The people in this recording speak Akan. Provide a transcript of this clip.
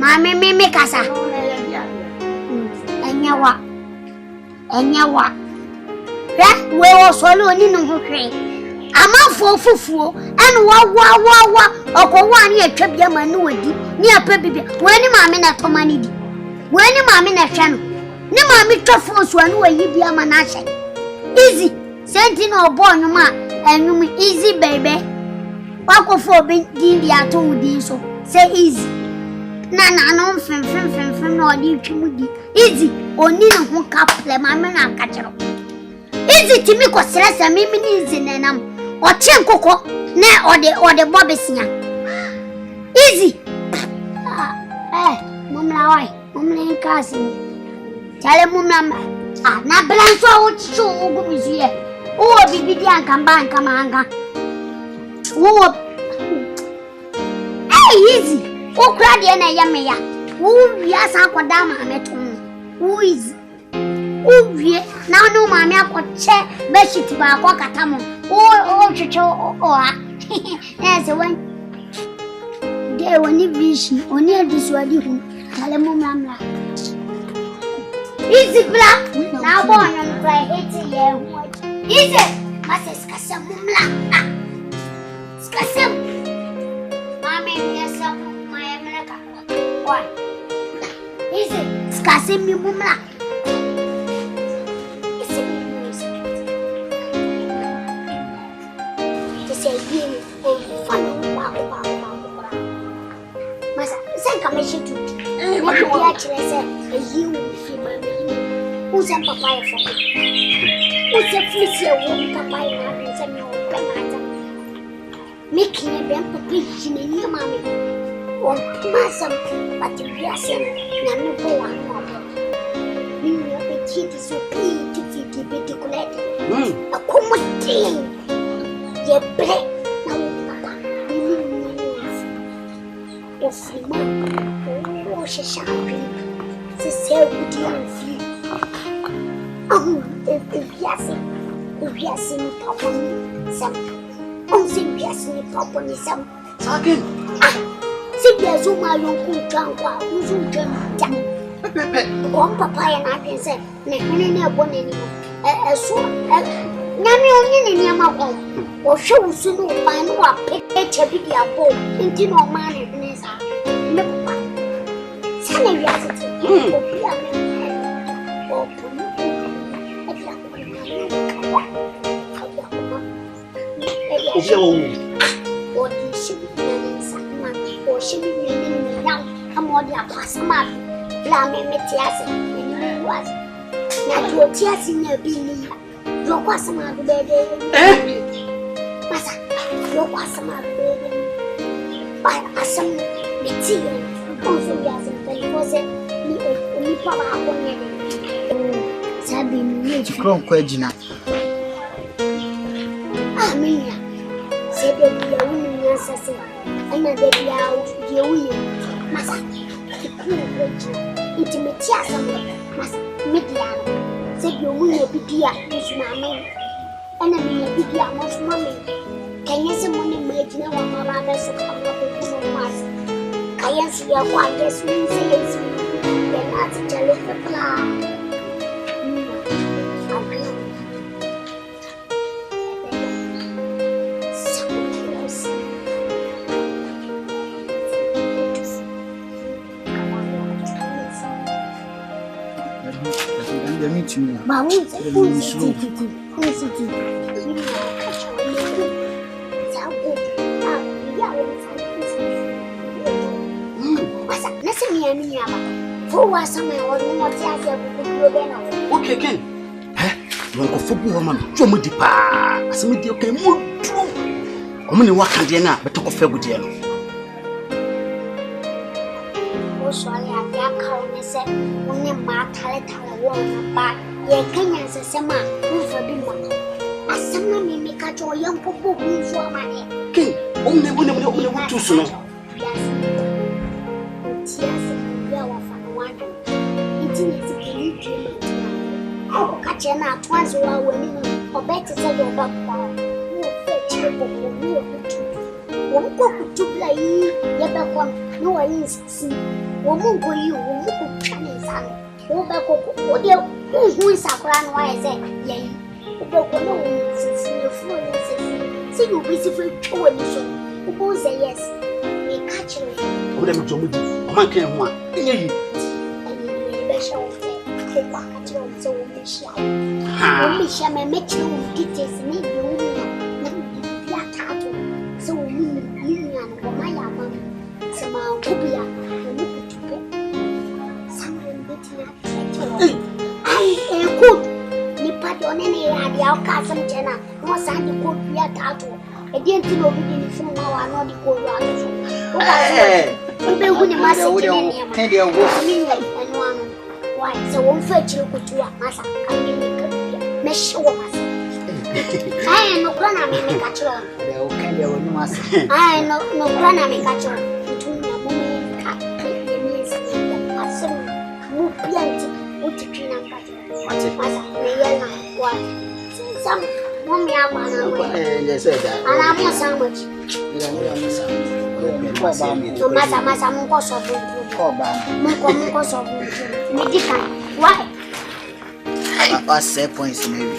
Mammy Casa. Enyawa. We will swallow in no train. I'm out for fufu and wa or 1 year trip Yamanudi near Pepe. When you mammy not money. When you mammy not channel. No mammy truffles one way you be a manasha. Easy. Sentin or born ma and you mean easy baby. Wako for being the told so. Say easy. Nana no fem no di chimudi. Easy. Oni no ho kaple mammy na catcher. Easy to me ko stress and me easy nenam. Or chen coco, ne or the bobbesia. Easy. Mumla, Mumla cousin. Tell him, Mumma. Not Blanco would show good is here. Oh, Vivien come back, come on. Oh, easy. Oh, Claudia, Yamaya. Oh, yes, Uncle Dama met home. Who is? Oh, now no mammy, I could check Bessie to buy a cockatamo. Oh, Chicho, yes, when they were any vision, only a dissuading. Tell him, Mamma. Easy black, now born and play 80 years. Easy, Masses Cassam, Scassam. Mammy, yes, my America. What? Easy, Scassim, you mumla. Commission to actually said you who's a papaya for me? Who's a fish won't papaya and send me open making a bump of preach in a new mammy or massam, but if you are saying, Nanu go on more. You will be cheated so pleased to be to collect a common thing. Ye break now, Papa. Oh, she shall be. She said, would you feel? Oh, if you are seeing Papa, some. Oh, if you are seeing Papa, some. Talking. Simply as you my uncle Tranqua, who's who can tell. One papa and I can say, Nana, one anymore. A sword, Nanny only near my home. Or show soon by no picture video boat into no man in his eye. Never Sunny reality. What is she or she be now? Come on, your passamar. Blaming me, tears, and you was. Now your tears in your belief. Your passamar, baby. Your passamar, baby. By Asem, Bediide, also doesn't tell you was it. Me, Papa, Sabin, Chrome Quagina. Ah, Mia said that we are winning assassin, and that they are out your will. Massa, the cool Quagina, intimate somewhere, Massa, Median, said your winner be dear, is my name. Enemy, be dear, most money. Can you see money made now? My mother said, I'm not a good mass. Can you see your father's wings? Then that's a jelly for cloud. Okay, Ken. You are a football woman. You are deep. As me, you can move through. Come on, what can you now? But talk of fair good yellow. Oh, I have calling said, only my talent, but ye can answer some man who for the money. As some may make a young people who for money. King, only when you want to know. Yes, you are from one. It is a big dream. Oh, catch you not once you are winning, or better say your back down. You fetch your book, you won't go to play. Yet, no, I insist. woman go you, woman Chinese son. Who back who dear who is Sakura and why I say, yea, who broke no see your fool and see you busy for 2 and so. Who goes say yes, we catch you. Who them to me? A man came one. So we shall. We shall make you details in your tattoo. So we and my mama. Some Kubia, someone beating I could. Nipat on any idea of Cousin Jenna, no sign to cook be a tattoo. I didn't know we didn't phone our not the cold water. We must and their work and one. Why, so won't fetch you to a massa, and you make a show of us. I am no granna make a children. I am no granna make a children. Between a woman and cat, the means Asem, move plenty, put the tree and cat. What? Some mommy, I want and I'm not sandwich. No matter, Massa Munkoso, Munkoso, medical. Why? What's 7 points, maybe?